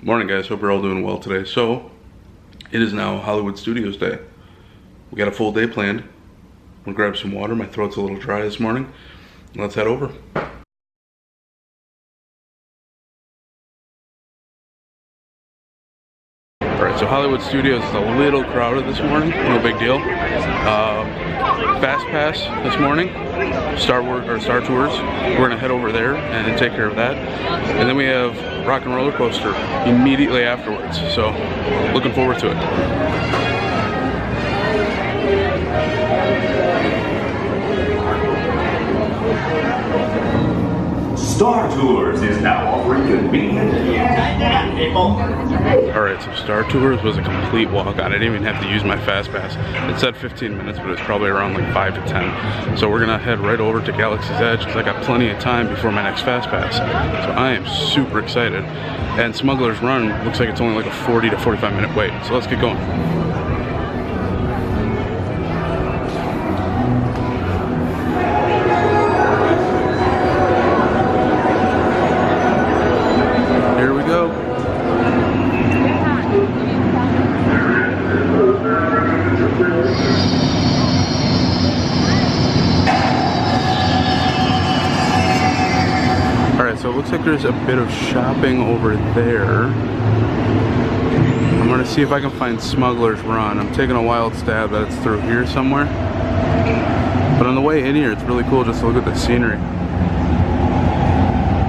Morning guys, hope you're all doing well today. So, it is now Hollywood Studios Day. We got a full day planned. I'm gonna grab some water, my throat's a little dry this morning. Let's head over. Alright, so Hollywood Studios is a little crowded this morning, no big deal. Fast Pass this morning, Star Tours. We're gonna head over there and take care of that. And then we have Rock and Roller Coaster immediately afterwards. So, looking forward to it. Star Tours is now offering convenient. Alright, so Star Tours was a complete walk-on. I didn't even have to use my Fast Pass. It said 15 minutes, but it's probably around like 5 to 10. So we're gonna head right over to Galaxy's Edge because I got plenty of time before my next Fast Pass. So I am super excited. And Smuggler's Run looks like it's only like a 40 to 45 minute wait. So let's get going. So it looks like there's a bit of shopping over there. I'm gonna see if I can find Smuggler's Run. I'm taking a wild stab that it's through here somewhere. But on the way in here, it's really cool just to look at the scenery.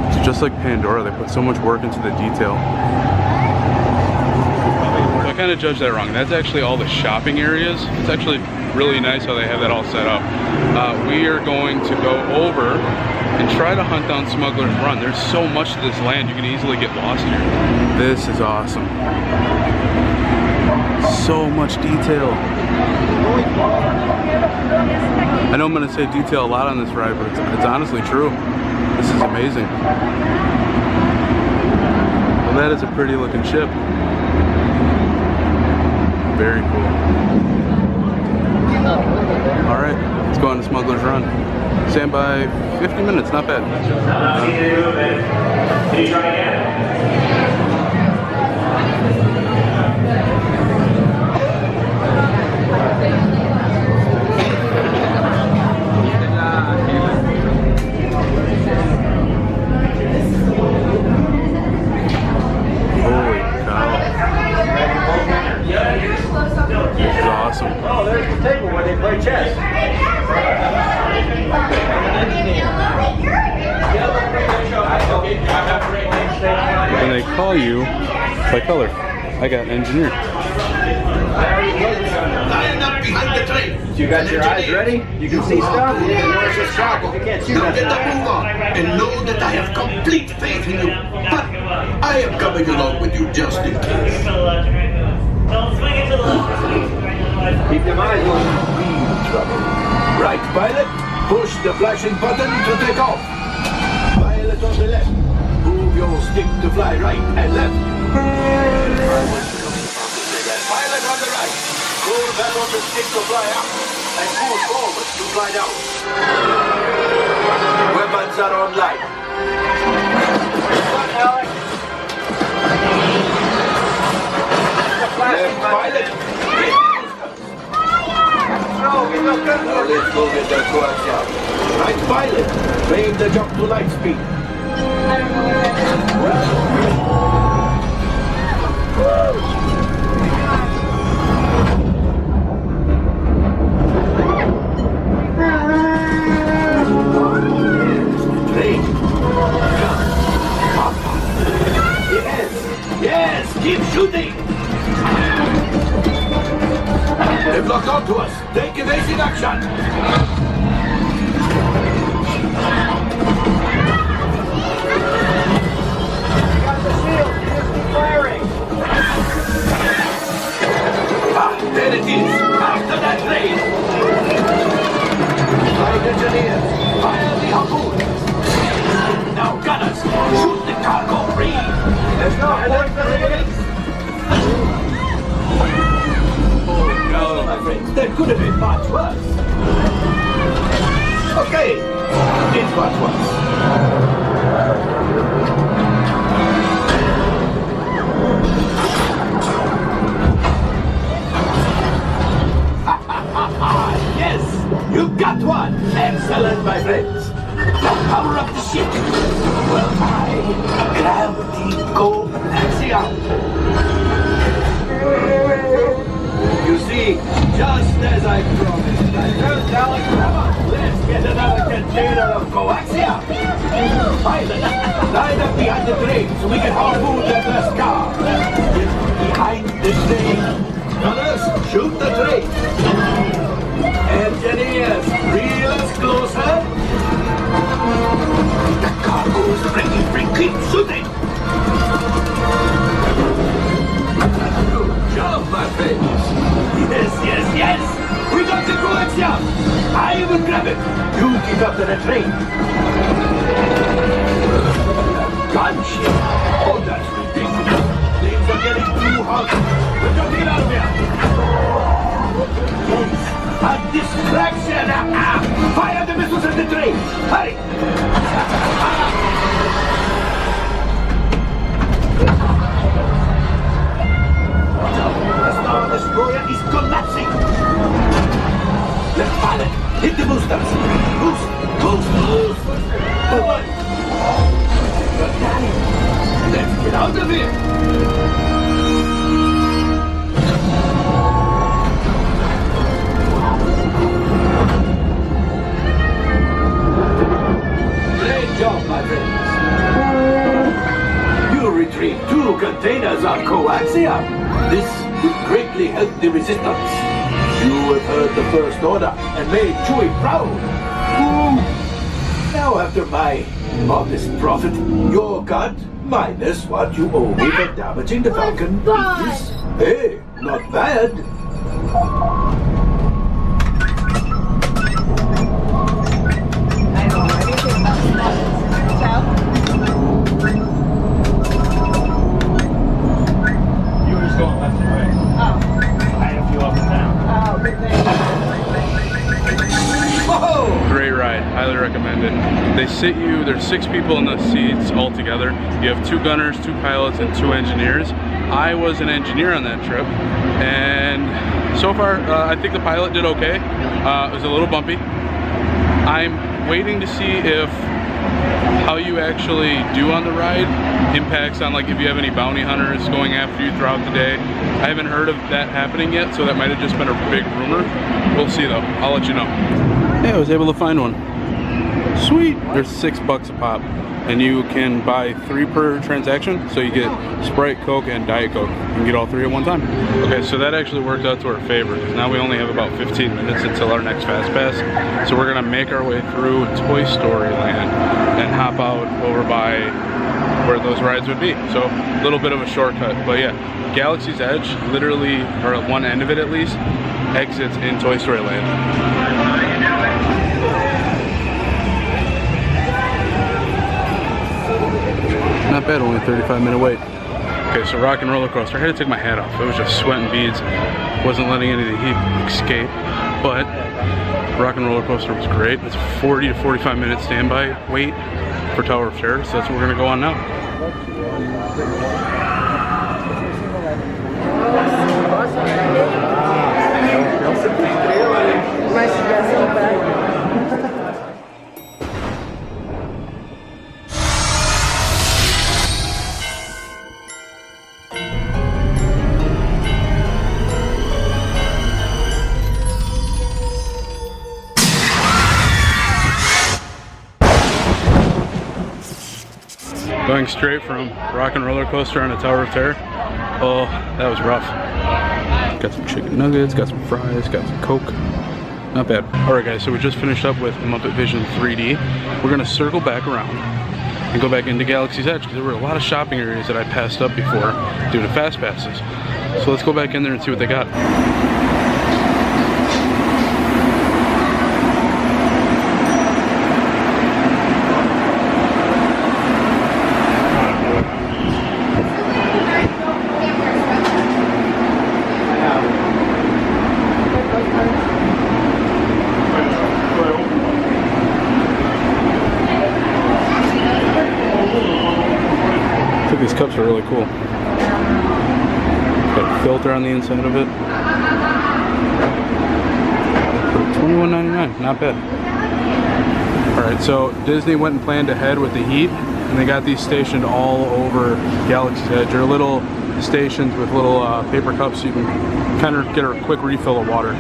It's just like Pandora, they put so much work into the detail. So I kind of judged that wrong. That's actually all the shopping areas. It's actually really nice how they have that all set up. We are going to go over and try to hunt down Smuggler's Run. There's so much to this land, you can easily get lost here. This is awesome. So much detail. I know I'm gonna say detail a lot on this ride, but it's honestly true. This is amazing. Well, that is a pretty looking ship. Very cool. All right, let's go on to Smuggler's Run. Stand by 50 minutes, not bad. Can you try again? Holy cow. This is awesome. Oh, there's the table where they play chess. And they call you by color. I got engineer. I am not behind the train. You got your eyes ready? You can see stuff? You can watch this track if you can't see Now get the nothing. move on and know that I have complete faith in you. But I am coming along with you just in case. Keep them eyes open. Trouble. Right, pilot. Push the flashing button to take off. Pilot on the left. Move your stick to fly right and left. Pilot on the right. Pull back on the stick to fly up and pull forward to fly down. Weapons are online. Left pilot. Now let's go with the coaxium. Right pilot. Make the jump to light speed. Yes, keep shooting. They've locked onto us. Take evasive action. Got the shield. Just keep firing. Ah, there it is. After that train. Flight engineers, fire the harpoon. Now gunners, shoot the cargo free. There's no force for it. No, my friends, that could have been much worse. Okay, it's much worse. Coaxium. You see, just as I promised, I turned down. Come on, let's get another container of coaxium. Pilot, line up behind the train so we can harpoon that last car. Get behind the train. Gunners, shoot the train. Engineers, reel us closer. The cargo is ready for keep shooting. Good job, my friends. Yes. We got the coaxium. I will grab it. You keep up to the train. Gunship. Oh, that's ridiculous. Things are getting too hot. Put your feet out here. Yes, a distraction. Fire the missiles at the train. Hurry. The Star Destroyer is collapsing. Let's pilot. Hit the boosters. Boost. Come on. Let's get out of here. Great job, my friends. You retrieved 2 containers of coaxium. This will greatly help the resistance. You have heard the First Order and made Chewie proud. Now, after my modest profit, your cut minus what you owe me for damaging the Falcon is, hey, not bad. Going left and right. Oh. I had a few up and down. Oh, good thing. Whoa! Great ride, highly recommended. They sit you, there's 6 people in the seats all together. You have 2 gunners, 2 pilots, and 2 engineers. I was an engineer on that trip, and so far I think the pilot did okay. It was a little bumpy. I'm waiting to see if how you actually do on the ride impacts on, like, if you have any bounty hunters going after you throughout the day. I haven't heard of that happening yet, so that might have just been a big rumor. We'll see though. I'll let you know. Yeah, I was able to find one. Sweet. There's $6 a pop, and you can buy 3 per transaction. So you get Sprite, Coke, and Diet Coke. You can get all 3 at one time. Okay, so that actually worked out to our favor, because now we only have about 15 minutes until our next Fast Pass. So we're gonna make our way through Toy Story Land and hop out over by where those rides would be. So a little bit of a shortcut, but yeah, Galaxy's Edge, literally, or at one end of it at least, exits in Toy Story Land. Not bad, only a 35-minute wait. Okay, so Rock and Roller Coaster, I had to take my hat off. It was just sweat and beads. Wasn't letting any of the heat escape, but Rock and Roller Coaster was great. It's a 40 to 45 minute standby wait for Tower of Terror, so that's what we're gonna go on now. Going straight from Rock and Roller Coaster on a Tower of Terror. Oh, that was rough. Got some chicken nuggets, got some fries, got some Coke. Not bad. Alright guys, so we just finished up with Muppet Vision 3D. We're gonna circle back around and go back into Galaxy's Edge, because there were a lot of shopping areas that I passed up before due to Fast Passes. So let's go back in there and see what they got. These cups are really cool. Got a filter on the inside of it. $21.99, not bad. Alright, so Disney went and planned ahead with the heat. And they got these stationed all over Galaxy's Edge. They're little stations with little paper cups so you can kind of get a quick refill of water.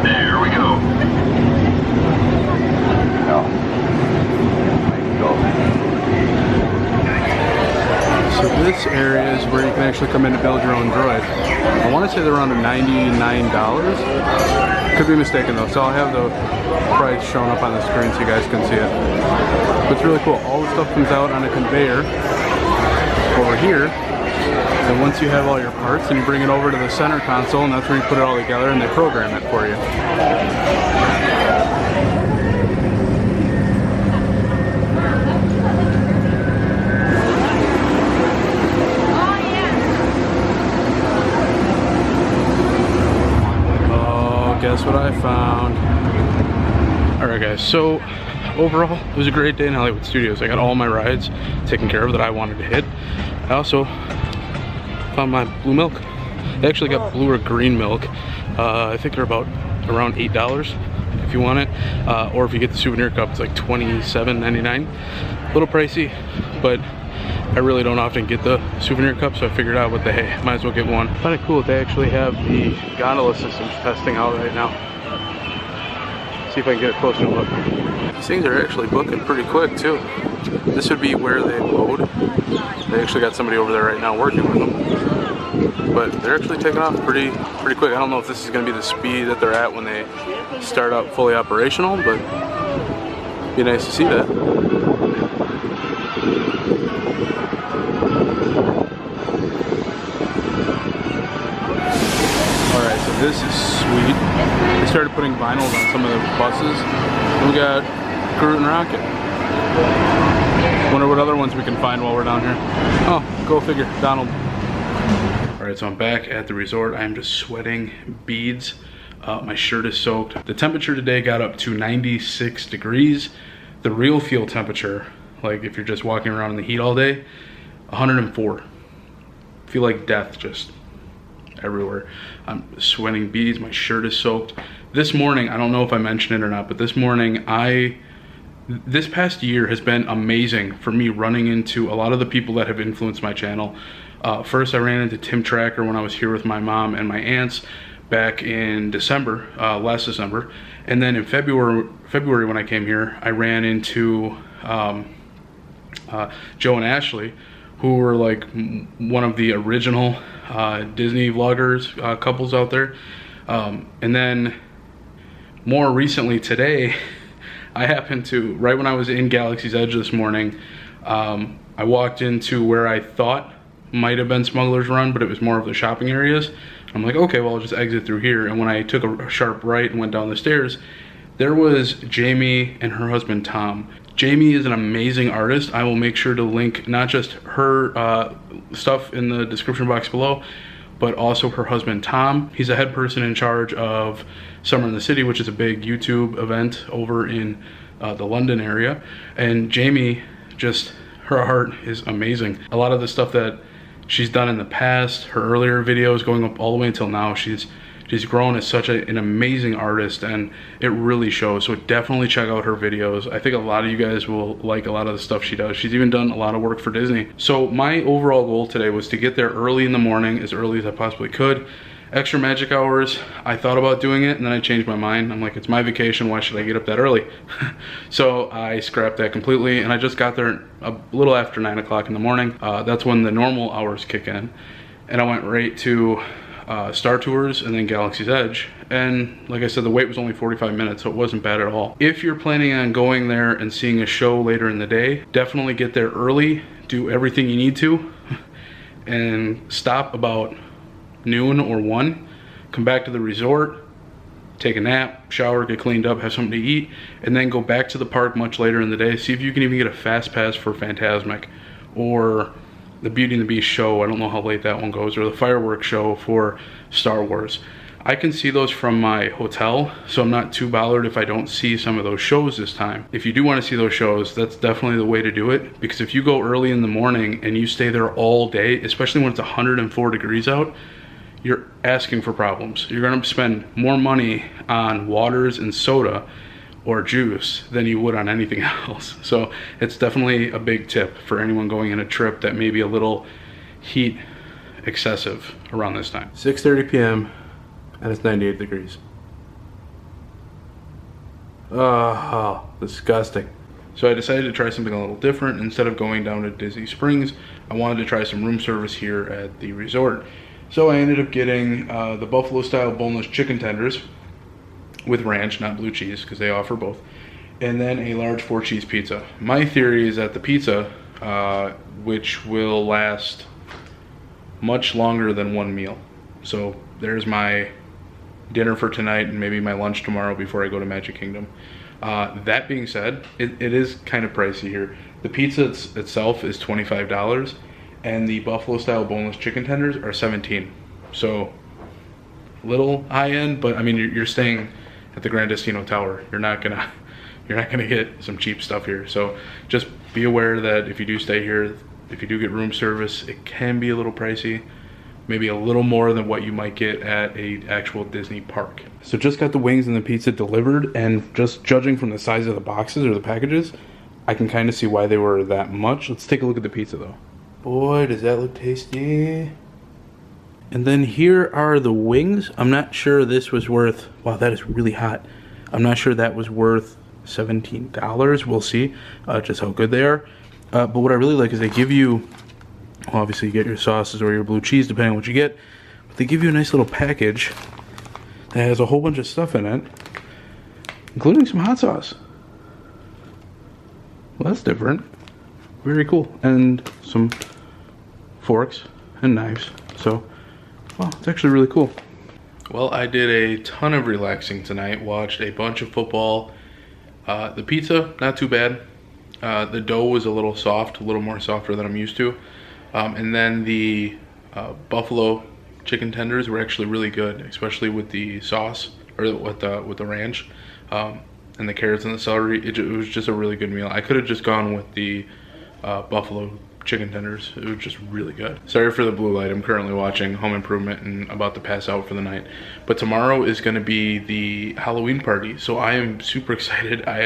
There we go. So this area is where you can actually come in to build your own droid. I want to say they're around $99. Could be mistaken though, so I'll have the price shown up on the screen so you guys can see it. But it's really cool. All the stuff comes out on a conveyor over here. And once you have all your parts, then you bring it over to the center console, and that's where you put it all together and they program it for you. Guess what I found. Alright guys, so overall it was a great day in Hollywood Studios. I got all my rides taken care of that I wanted to hit. I also found my blue milk. I actually got blue or green milk. I think they're about around $8 if you want it. Or if you get the souvenir cup, it's like $27.99. A little pricey, but I really don't often get the souvenir cup, so I figured out what the hey, might as well get one. Kind of cool that they actually have the gondola systems testing out right now. See if I can get a closer look. These things are actually booking pretty quick too. This would be where they load. They actually got somebody over there right now working with them. But they're actually taking off pretty quick. I don't know if this is going to be the speed that they're at when they start up fully operational, but it'd be nice to see that. This is sweet. They started putting vinyls on some of the buses. And we got Groot and Rocket. Wonder what other ones we can find while we're down here. Oh, go figure. Donald. Alright, so I'm back at the resort. I'm just sweating beads. My shirt is soaked. The temperature today got up to 96 degrees. The real field temperature, like if you're just walking around in the heat all day, 104. Feel like death just everywhere. I'm sweating beads, my shirt is soaked. This morning, I don't know if I mentioned it or not, but this morning, this past year has been amazing for me running into a lot of the people that have influenced my channel. First, I ran into Tim Tracker when I was here with my mom and my aunts back in December, last December. And then in February when I came here, I ran into Joe and Ashley, who were like one of the original Disney vloggers couples out there. And then more recently today, I happened to, right when I was in Galaxy's Edge this morning, I walked into where I thought might have been Smuggler's Run, but it was more of the shopping areas. I'm like, okay, well, I'll just exit through here. And when I took a sharp right and went down the stairs, there was Jamie and her husband, Tom. Jamie is an amazing artist. I will make sure to link not just her stuff in the description box below, but also her husband, Tom. He's a head person in charge of Summer in the City, which is a big YouTube event over in the London area. And Jamie, just her art is amazing. A lot of the stuff that she's done in the past, her earlier videos going up all the way until now, she's grown as such an amazing artist, and it really shows. So definitely check out her videos. I think a lot of you guys will like a lot of the stuff she does. She's even done a lot of work for Disney. So my overall goal today was to get there early in the morning, as early as I possibly could. Extra magic hours, I thought about doing it and then I changed my mind. I'm like, it's my vacation, why should I get up that early? So I scrapped that completely, and I just got there a little after 9 o'clock in the morning. That's when the normal hours kick in. And I went right to Star Tours and then Galaxy's Edge, and like I said, the wait was only 45 minutes, so it wasn't bad at all. If you're planning on going there and seeing a show later in the day, definitely get there early, do everything you need to, and stop about noon or 1, come back to the resort, take a nap, shower, get cleaned up, have something to eat, and then go back to the park much later in the day. See if you can even get a fast pass for Fantasmic or the Beauty and the Beast show. I don't know how late that one goes, or the fireworks show for Star Wars. I can see those from my hotel, so I'm not too bothered if I don't see some of those shows this time. If you do want to see those shows, that's definitely the way to do it, because if you go early in the morning and you stay there all day, especially when it's 104 degrees out, you're asking for problems. You're gonna spend more money on waters and soda or juice than you would on anything else. So it's definitely a big tip for anyone going on a trip that may be a little heat excessive around this time. 6:30 p.m. and it's 98 degrees. Oh, disgusting. So I decided to try something a little different. Instead of going down to Disney Springs, I wanted to try some room service here at the resort. So I ended up getting the buffalo style boneless chicken tenders with ranch, not blue cheese, because they offer both, and then a large 4-cheese pizza. My theory is that the pizza, which will last much longer than one meal. So there's my dinner for tonight and maybe my lunch tomorrow before I go to Magic Kingdom. That being said, it is kind of pricey here. The pizza itself is $25, and the buffalo style boneless chicken tenders are $17. So little high end, but I mean, you're staying at the Grandestino Tower. You're not gonna get some cheap stuff here. So just be aware that if you do stay here, if you do get room service, it can be a little pricey, maybe a little more than what you might get at a actual Disney park. So just got the wings and the pizza delivered, and just judging from the size of the boxes or the packages, I can kind of see why they were that much. Let's take a look at the pizza though. Boy, does that look tasty. And then here are the wings. I'm not sure this was worth, wow, that is really hot. I'm not sure that was worth $17. We'll see just how good they are. But what I really like is they give you, well, obviously you get your sauces or your blue cheese, depending on what you get. But they give you a nice little package that has a whole bunch of stuff in it, including some hot sauce. Well, that's different. Very cool. And some forks and knives. So, wow, it's actually really cool. Well, I did a ton of relaxing tonight. Watched a bunch of football. The pizza, not too bad. The dough was a little soft, a little more softer than I'm used to. And then the buffalo chicken tenders were actually really good, especially with the sauce, or with the ranch, and the carrots and the celery. It was just a really good meal. I could have just gone with the buffalo chicken tenders. It was just really good. Sorry for the blue light. I'm currently watching Home Improvement and about to pass out for the night. But tomorrow is going to be the Halloween party, so I am super excited. I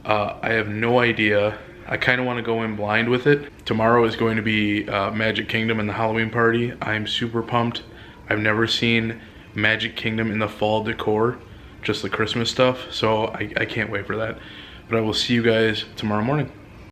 have no idea. I kind of want to go in blind with it. Tomorrow is going to be Magic Kingdom and the Halloween party. I'm super pumped. I've never seen Magic Kingdom in the fall decor, just the Christmas stuff, so I can't wait for that. But I will see you guys tomorrow morning.